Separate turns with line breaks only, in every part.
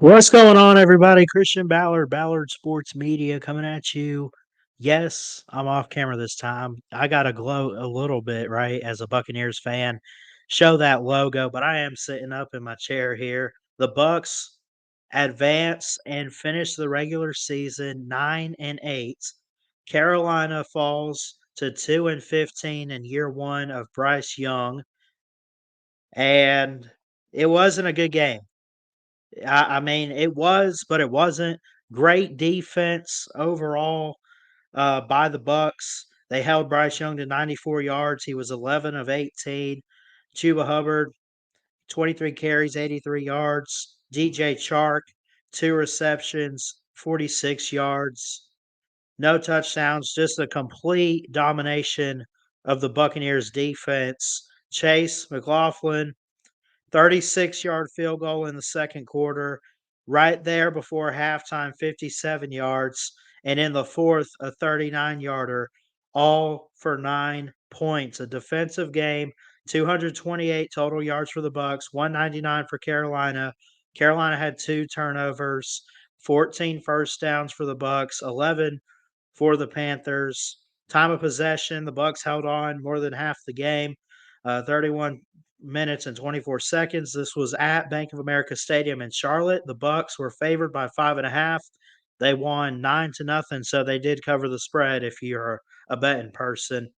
What's going on, everybody? Christian Ballard, Ballard Sports Media, coming at you. Yes, I'm off camera this time. I got to glow a little bit, right, as a Buccaneers fan. Show that logo, but I am sitting up in my chair here. The Bucks advance and finish the regular season 9-8. Carolina falls to 2-15 in year one of Bryce Young, and it wasn't a good game. I mean, it was, but it wasn't. Great defense overall by the Bucks. They held Bryce Young to 94 yards. He was 11 of 18. Chuba Hubbard, 23 carries, 83 yards. DJ Chark, 2 receptions, 46 yards. No touchdowns, just a complete domination of the Buccaneers defense. Chase McLaughlin, 36-yard field goal in the second quarter. Right there before halftime, 57 yards. And in the fourth, a 39-yarder, all for 9 points. A defensive game, 228 total yards for the Bucks, 199 for Carolina. Carolina had 2 turnovers, 14 first downs for the Bucks, 11 for the Panthers. Time of possession, the Bucks held on more than half the game, 31 minutes and 24 seconds. This was at Bank of America Stadium in Charlotte. The Bucks were favored by 5.5. They won 9-0, so they did cover the spread if you're a betting person.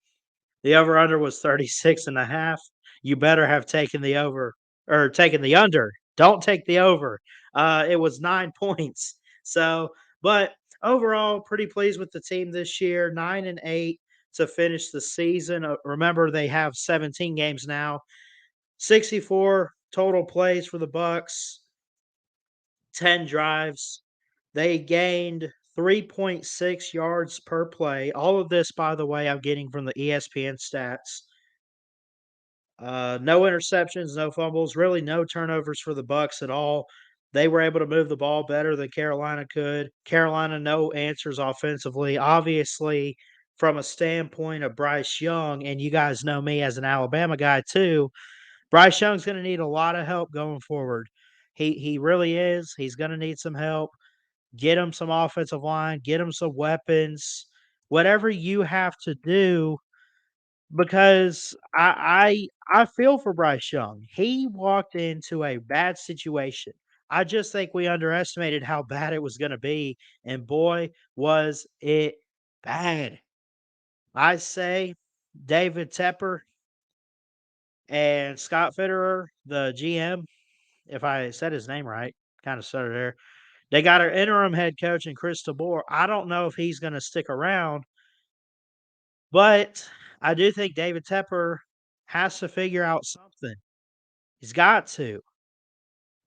The over under was 36.5. You better have taken the over or taken the under. Don't take the over. It was 9 points. So, but overall, pretty pleased with the team this year. 9-8 to finish the season. Remember, they have 17 games now. 64 total plays for the Bucks. 10 drives. They gained 3.6 yards per play. All of this, by the way, I'm getting from the ESPN stats. No interceptions, no fumbles, really no turnovers for the Bucks at all. They were able to move the ball better than Carolina could. Carolina, no answers offensively. Obviously, from a standpoint of Bryce Young, and you guys know me as an Alabama guy too, Bryce Young's going to need a lot of help going forward. He really is. He's going to need some help. Get him some offensive line, get him some weapons, whatever you have to do, because I feel for Bryce Young. He walked into a bad situation. I just think we underestimated how bad it was going to be, and boy, was it bad. I say David Tepper and Scott Fitterer, the GM, if I said his name right, kind of stuttered there. They got our interim head coach in Chris DeBoer. I don't know if he's going to stick around, but I do think David Tepper has to figure out something. He's got to,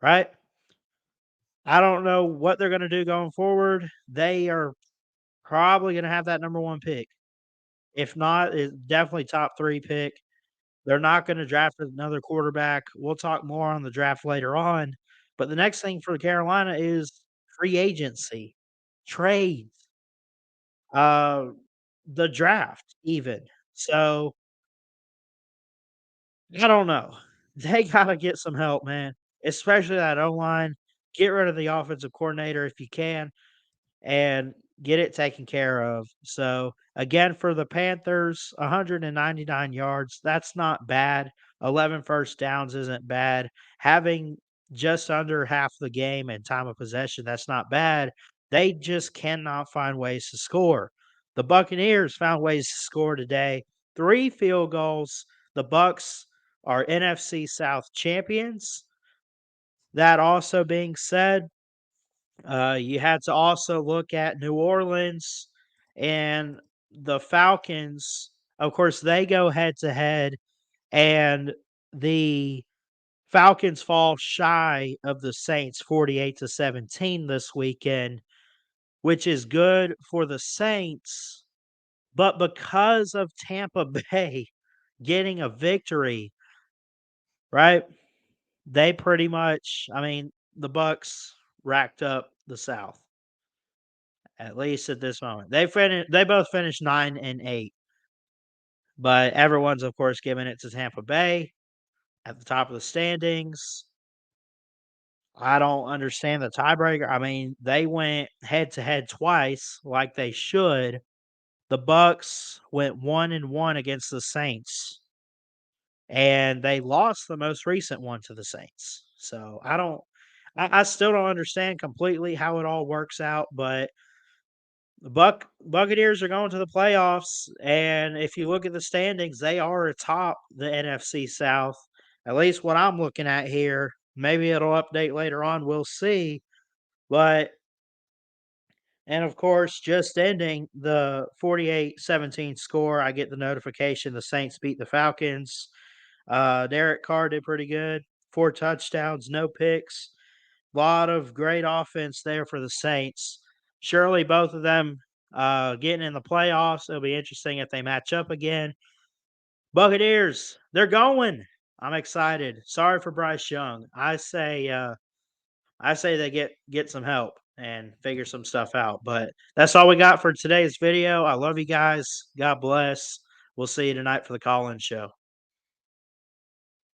right? I don't know what they're going to do going forward. They are probably going to have that number one pick. If not, it's definitely top three pick. They're not going to draft another quarterback. We'll talk more on the draft later on. But the next thing for Carolina is free agency, trades, uh, the draft, even. So I don't know. They gotta get some help, man, especially that O-line. Get rid of the offensive coordinator if you can and get it taken care of. So, again, for the Panthers, 199 yards, that's not bad. 11 first downs isn't bad. Having just under half the game and time of possession, that's not bad. They just cannot find ways to score. The Buccaneers found ways to score today. 3 field goals. The Bucks are NFC South champions. That also being said, you had to also look at New Orleans and the Falcons. Of course, they go head to head, and the Falcons fall shy of the Saints 48-17 this weekend, which is good for the Saints. But because of Tampa Bay getting a victory, right? They pretty much, I mean, the Bucks racked up the South. At least at this moment. They both finished 9-8, but everyone's, of course, giving it to Tampa Bay at the top of the standings. I don't understand the tiebreaker. I mean, they went head to head twice like they should. The Bucks went 1-1 against the Saints, and they lost the most recent one to the Saints. So I still don't understand completely how it all works out, but the Buccaneers are going to the playoffs, and if you look at the standings, they are atop the NFC South. At least what I'm looking at here. Maybe it'll update later on. We'll see. But and of course, just ending the 48-17 score, I get the notification the Saints beat the Falcons. Derek Carr did pretty good. 4 touchdowns, no picks. Lot of great offense there for the Saints. Surely both of them getting in the playoffs. It'll be interesting if they match up again. Buccaneers, they're going. I'm excited. Sorry for Bryce Young. I say they get some help and figure some stuff out. But that's all we got for today's video. I love you guys. God bless. We'll see you tonight for the call-in show.